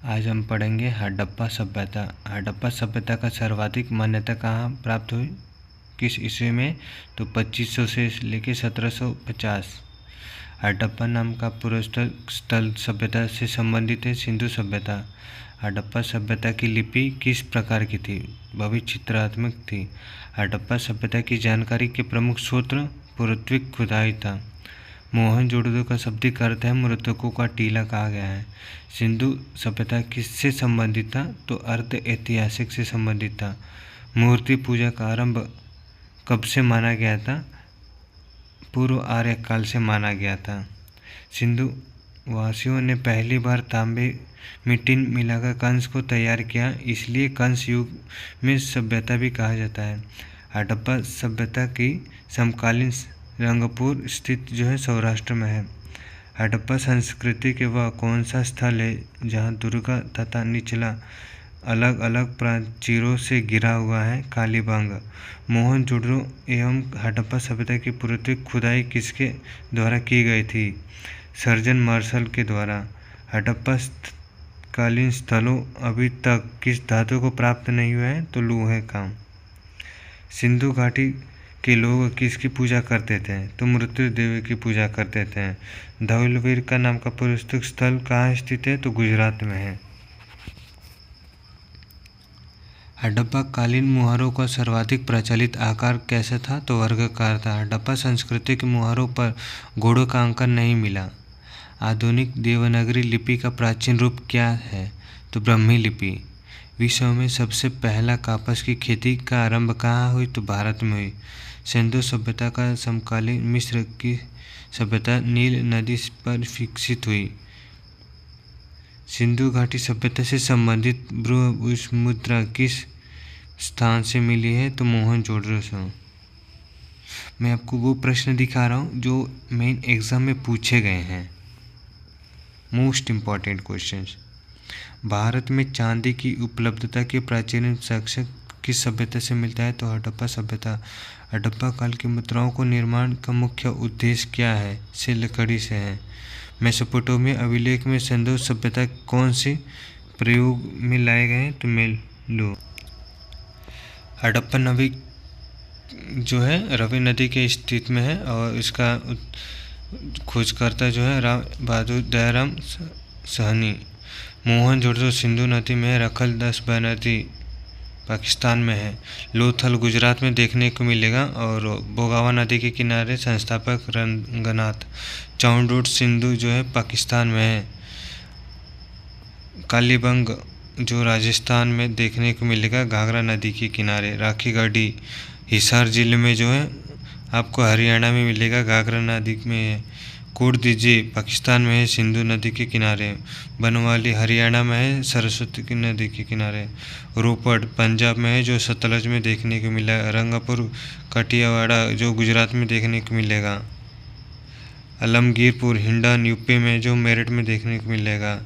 आज हम पढ़ेंगे हड़प्पा सभ्यता। हड़प्पा सभ्यता का सर्वाधिक मान्यता कहाँ प्राप्त हुई, किस ईस्वी में? तो 2500 से लेकर 1750। हड़प्पा नाम का पूर्वस्थल स्थल सभ्यता से संबंधित है सिंधु सभ्यता। हड़प्पा सभ्यता की लिपि किस प्रकार की थी? भविष्य चित्रात्मक थी। हड़प्पा सभ्यता की जानकारी के प्रमुख स्रोत पुरातात्विक खुदाई था। मोहनजोदड़ो का शाब्दिक अर्थ है मृतकों का टीला कहा गया है। सिंधु सभ्यता किससे संबंधित था? तो अर्ध ऐतिहासिक से संबंधित था। मूर्ति पूजा का आरंभ कब से माना गया था? पूर्व आर्य काल से माना गया था। सिंधु वासियों ने पहली बार तांबे में टिन मिलाकर कंस को तैयार किया, इसलिए कंस युग में सभ्यता भी कहा जाता है। हड़प्पा सभ्यता की समकालीन रंगपुर स्थित सौराष्ट्र में है। हड़प्पा संस्कृति के वह कौन सा स्थल है जहाँ दुर्ग तथा निचला अलग अलग प्राचीरों से घिरा हुआ है? कालीबंग। मोहनजोदड़ो एवं हड़प्पा सभ्यता की पुरातात्विक खुदाई किसके द्वारा की गई थी? सर्जन मार्शल के द्वारा। हड़प्पा कालीन स्थलों अभी तक किस धातु को प्राप्त नहीं हुआ है? तो लोहे का। सिंधु घाटी के लोग किसकी पूजा करते थे? तो मृत्यु देवी की पूजा करते थे। धौलवीर का नाम का पुरातात्विक स्थल कहाँ स्थित है? तो गुजरात में है। हड़प्पा कालीन मुहारों का सर्वाधिक प्रचलित आकार कैसा था? तो वर्गाकार था। हड़प्पा संस्कृति के मुहारों पर घोड़ों का अंकन नहीं मिला। आधुनिक देवनागरी लिपि का प्राचीन रूप क्या है? तो ब्राह्मी लिपि। विश्व में सबसे पहला कपास की खेती का आरंभ कहाँ हुई? तो भारत में हुई। सिंधु सभ्यता का समकालीन मिस्र की सभ्यता नील नदी पर विकसित हुई। सिंधु घाटी सभ्यता से संबंधित बृहस्पति मुद्रा किस स्थान से मिली है? तो मोहनजोदड़ो से। मैं आपको वो प्रश्न दिखा रहा हूँ जो मेन एग्जाम में पूछे गए हैं, मोस्ट इम्पॉर्टेंट क्वेश्चंस। भारत में चांदी की उपलब्धता के प्राचीन साक्ष्य किस सभ्यता से मिलता है? तो हड़प्पा सभ्यता। हड़प्पा काल की मुद्राओं को निर्माण का मुख्य उद्देश्य क्या है? से लकड़ी से है। मेसोपोटामिया अभिलेख में सिंधु सभ्यता कौन से प्रयोग में लाए गए हैं? तो मेलो। हड़प्पा नदी रवि नदी के स्थित में है और इसका खोजकर्ता राम बहादुर दयाराम सहनी। मोहनजोदड़ो सिंधु नदी में है। रखल दसबा नदी पाकिस्तान में है। लोथल गुजरात में देखने को मिलेगा और बोगावा नदी के किनारे संस्थापक रंगनाथ। चाउंडोड सिंधु पाकिस्तान में है। कालीबंग राजस्थान में देखने को मिलेगा घाघरा नदी के किनारे। राखी गढ़ी हिसार जिले में आपको हरियाणा में मिलेगा, घाघरा नदी में है। कोट दीजिए पाकिस्तान में है, सिंधु नदी के किनारे। बनवाली हरियाणा में है, सरस्वती की नदी के किनारे। रोपड़ पंजाब में है, सतलज में देखने को मिला। रंगपुर कटियावाड़ा गुजरात में देखने को मिलेगा। अलमगीरपुर हिंडन यूपी में मेरठ में देखने को मिलेगा।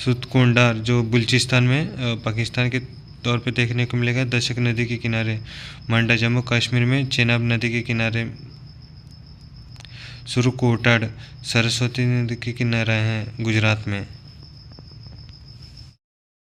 सुतकोंडा बलूचिस्तान में पाकिस्तान के तौर पे देखने को मिलेगा, दशक नदी के किनारे। मंडा जम्मू कश्मीर में चेनाब नदी के किनारे। सुरकोटड़ सरस्वती नदी के किनारे हैं गुजरात में।